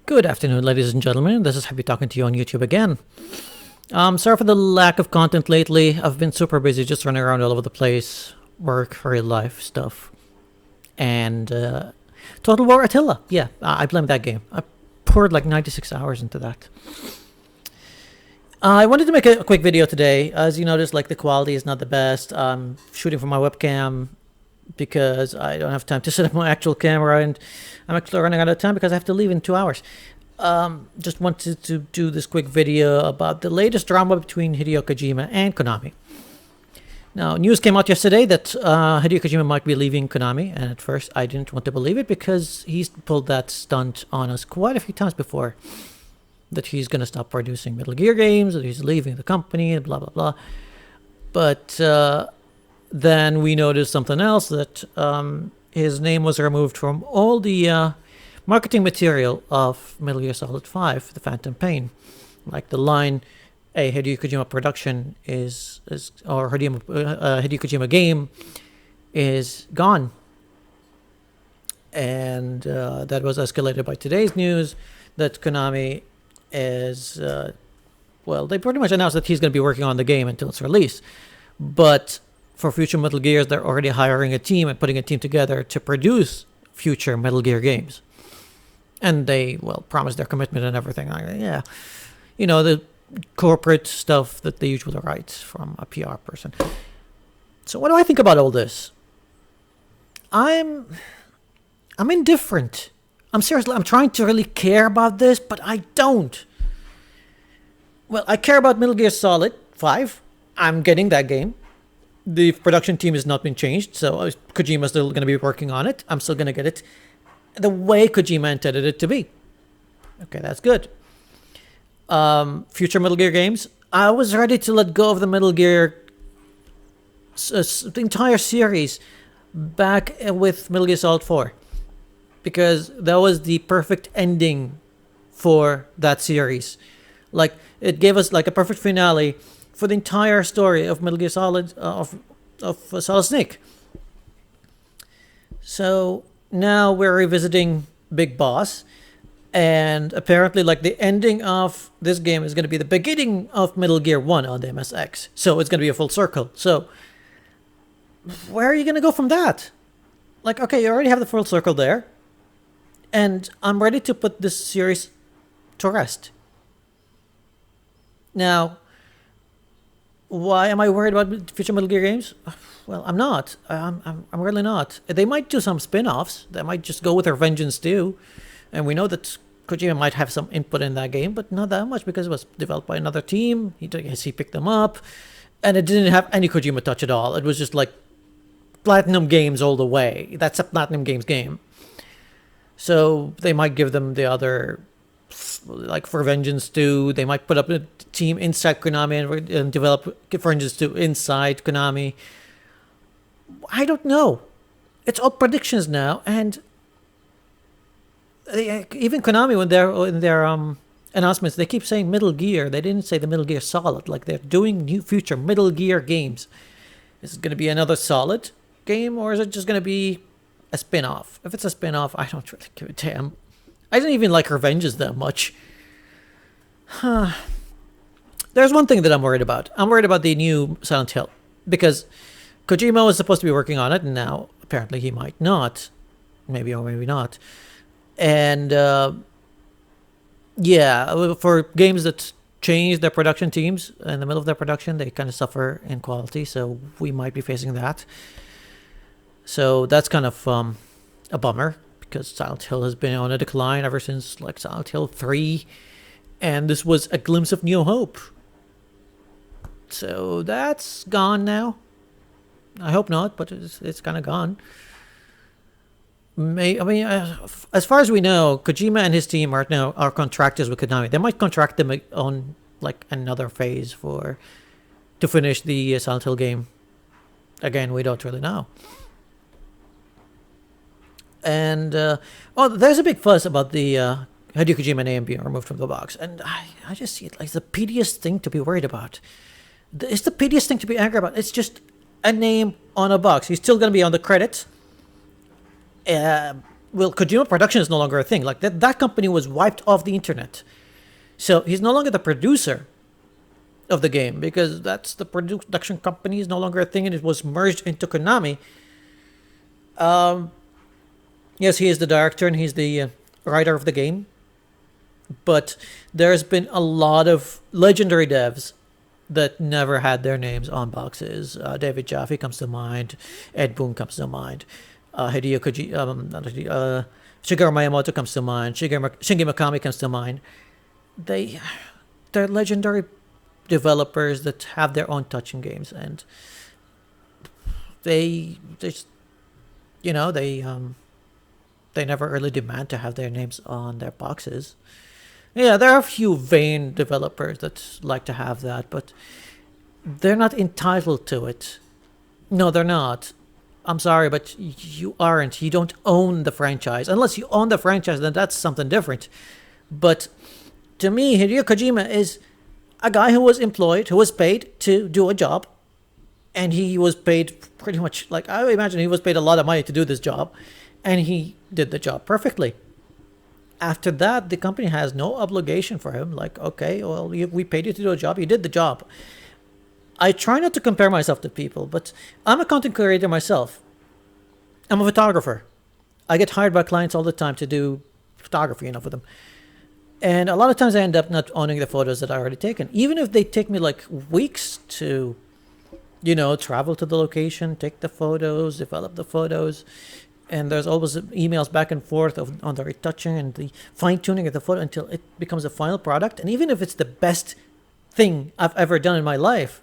Good afternoon, ladies and gentlemen. This is Happy talking to you on YouTube again. Sorry for the lack of content lately. I've been super busy just running around all over the place, work, real life stuff. And Total War Attila. Yeah, I blame that game. I poured like 96 hours into that. I wanted to make a quick video today. As you notice, like the quality is not the best. I'm shooting from my webcam because I don't have time to set up my actual camera, and I'm actually running out of time because I have to leave in 2 hours. Just wanted to do this quick video about the latest drama between Hideo Kojima and Konami. Now, news came out yesterday that Hideo Kojima might be leaving Konami, and at first I didn't want to believe it because he's pulled that stunt on us quite a few times before, that he's going to stop producing Metal Gear games, that he's leaving the company, and blah, blah, blah. But then we noticed something else, that his name was removed from all the marketing material of Metal Gear Solid 5, The Phantom Pain. Like the line, a Hideo Kojima production or Hideo Kojima game is gone. And that was escalated by today's news that Konami is, they pretty much announced that he's going to be working on the game until its release. But for future Metal Gears, they're already hiring a team and putting a team together to produce future Metal Gear games. And they, promised their commitment and everything. Yeah, the corporate stuff that they usually write from a PR person. So what do I think about all this? I'm indifferent. I'm trying to really care about this, but I don't. Well, I care about Metal Gear Solid 5. I'm getting that game. The production team has not been changed, so Kojima's still going to be working on it. I'm still going to get it the way Kojima intended it to be. Okay, that's good. Future Metal Gear games. I was ready to let go of the Metal Gear, the entire series, back with Metal Gear Solid 4. Because that was the perfect ending for that series. Like, it gave us like a perfect finale for the entire story of Metal Gear Solid, of Solid Snake. So now we're revisiting Big Boss, and apparently like the ending of this game is going to be the beginning of Metal Gear 1 on the MSX. So it's going to be a full circle. So where are you going to go from that? Like, okay, you already have the full circle there, and I'm ready to put this series to rest. Now, why am I worried about future Metal Gear games? Well, I'm not. I'm really not. They might do some spin-offs. They might just go with their vengeance too. And we know that Kojima might have some input in that game, but not that much because it was developed by another team. He picked them up, and it didn't have any Kojima touch at all. It was just like Platinum Games all the way. That's a Platinum Games game. So they might give them the other, like for Vengeance 2, they might put up a team inside Konami and develop Vengeance 2 inside Konami. I don't know. It's all predictions now, and even Konami, when they're in their announcements, they keep saying Metal Gear. They didn't say the Metal Gear Solid. Like, they're doing new future Metal Gear games. Is it going to be another Solid game, or is it just going to be a spin-off? If it's a spin-off, I don't really give a damn. I didn't even like Revengeance that much. There's one thing that I'm worried about. I'm worried about the new Silent Hill, because Kojima was supposed to be working on it, and now apparently he might not. Maybe or maybe not. And for games that change their production teams in the middle of their production, they kind of suffer in quality, so we might be facing that. So that's kind of a bummer, because Silent Hill has been on a decline ever since like Silent Hill 3, and this was a glimpse of new hope. So that's gone now. I hope not, but it's kind of gone. As far as we know, Kojima and his team are contractors with Konami. They might contract them on like another phase to finish the Silent Hill game. Again, we don't really know. And there's a big fuss about the Hideo Kojima name being removed from the box, and I just see it like the pettiest thing to be worried about. It's the pettiest thing to be angry about. It's just a name on a box. He's still going to be on the credits. well, Kojima Production is no longer a thing. Like that company was wiped off the internet. So he's no longer the producer of the game because that's the production company is no longer a thing and it was merged into Konami. Yes, he is the director and he's the writer of the game. But there's been a lot of legendary devs that never had their names on boxes. David Jaffe comes to mind. Ed Boon comes to mind. Hideo Kojima, Shigeru Miyamoto comes to mind. Shinji Mikami comes to mind. They're legendary developers that have their own touch in games, and they just, they never really demand to have their names on their boxes. Yeah, there are a few vain developers that like to have that, but they're not entitled to it. No, they're not. I'm sorry, but you aren't. You don't own the franchise. Unless you own the franchise, then that's something different. But to me, Hideo Kojima is a guy who was employed, who was paid to do a job. And he was paid pretty much, like, I imagine he was paid a lot of money to do this job. And he did the job perfectly. After that, the company has no obligation for him. Like, okay, well, we paid you to do a job. You did the job. I try not to compare myself to people, but I'm a content creator myself. I'm a photographer. I get hired by clients all the time to do photography for them. And a lot of times I end up not owning the photos that I already taken. Even if they take me like weeks to, travel to the location, take the photos, develop the photos. And there's always emails back and forth on the retouching and the fine-tuning of the photo until it becomes a final product. And even if it's the best thing I've ever done in my life,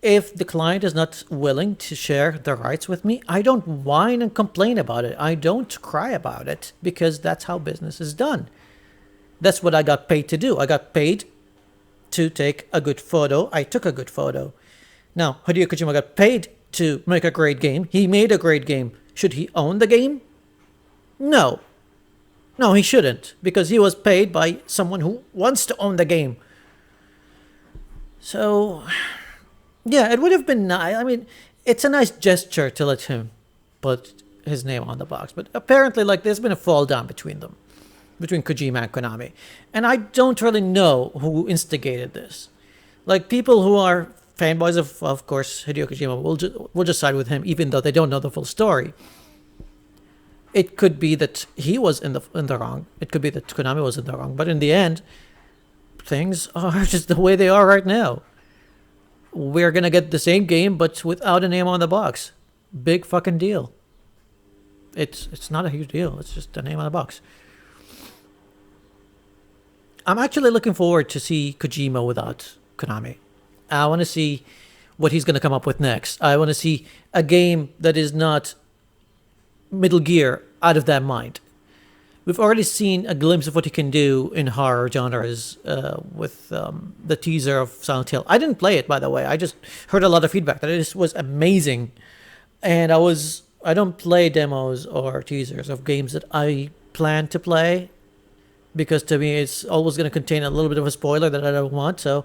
if the client is not willing to share the rights with me, I don't whine and complain about it. I don't cry about it because that's how business is done. That's what I got paid to do. I got paid to take a good photo. I took a good photo. Now, Hideo Kojima got paid to make a great game. He made a great game. Should he own the game? No. No, he shouldn't, because he was paid by someone who wants to own the game. So, yeah, it would have been nice. I mean, it's a nice gesture to let him put his name on the box. But apparently, there's been a fall down between them, between Kojima and Konami. And I don't really know who instigated this. People who are fanboys of course, Hideo Kojima will just side with him, even though they don't know the full story. It could be that he was in the wrong. It could be that Konami was in the wrong. But in the end, things are just the way they are right now. We're gonna get the same game, but without a name on the box. Big fucking deal. It's not a huge deal. It's just a name on the box. I'm actually looking forward to see Kojima without Konami. I want to see what he's going to come up with next. I want to see a game that is not Middle Gear out of that mind. We've already seen a glimpse of what he can do in horror genres with the teaser of Silent Hill. I didn't play it, by the way. I just heard a lot of feedback that it was amazing. And I don't play demos or teasers of games that I plan to play, because to me it's always going to contain a little bit of a spoiler that I don't want. So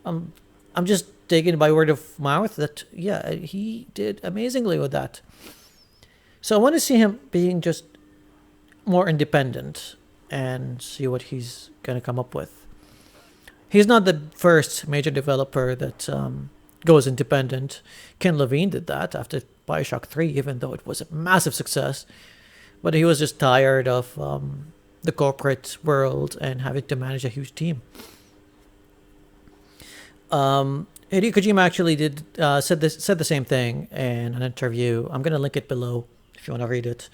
I'm just taking it by word of mouth that, yeah, he did amazingly with that. So I want to see him being just more independent and see what he's going to come up with. He's not the first major developer that goes independent. Ken Levine did that after Bioshock 3, even though it was a massive success. But he was just tired of the corporate world and having to manage a huge team. Hideo Kojima actually said the same thing in an interview. I'm gonna link it below if you want to read it.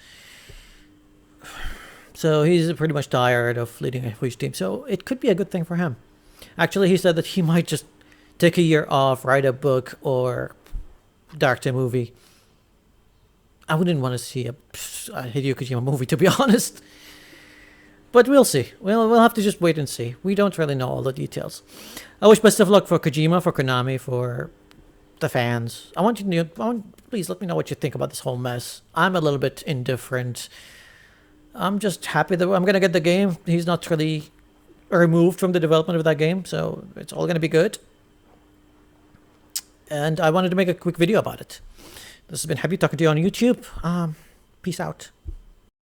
So he's pretty much tired of leading a huge team. So it could be a good thing for him. Actually, he said that he might just take a year off, write a book, or direct a movie. I wouldn't want to see a Hideo Kojima movie, to be honest. But we'll see. We'll have to just wait and see. We don't really know all the details. I wish best of luck for Kojima, for Konami, for the fans. Please let me know what you think about this whole mess. I'm a little bit indifferent. I'm just happy that I'm going to get the game. He's not really removed from the development of that game, so it's all going to be good. And I wanted to make a quick video about it. This has been Happy talking to you on YouTube. Peace out.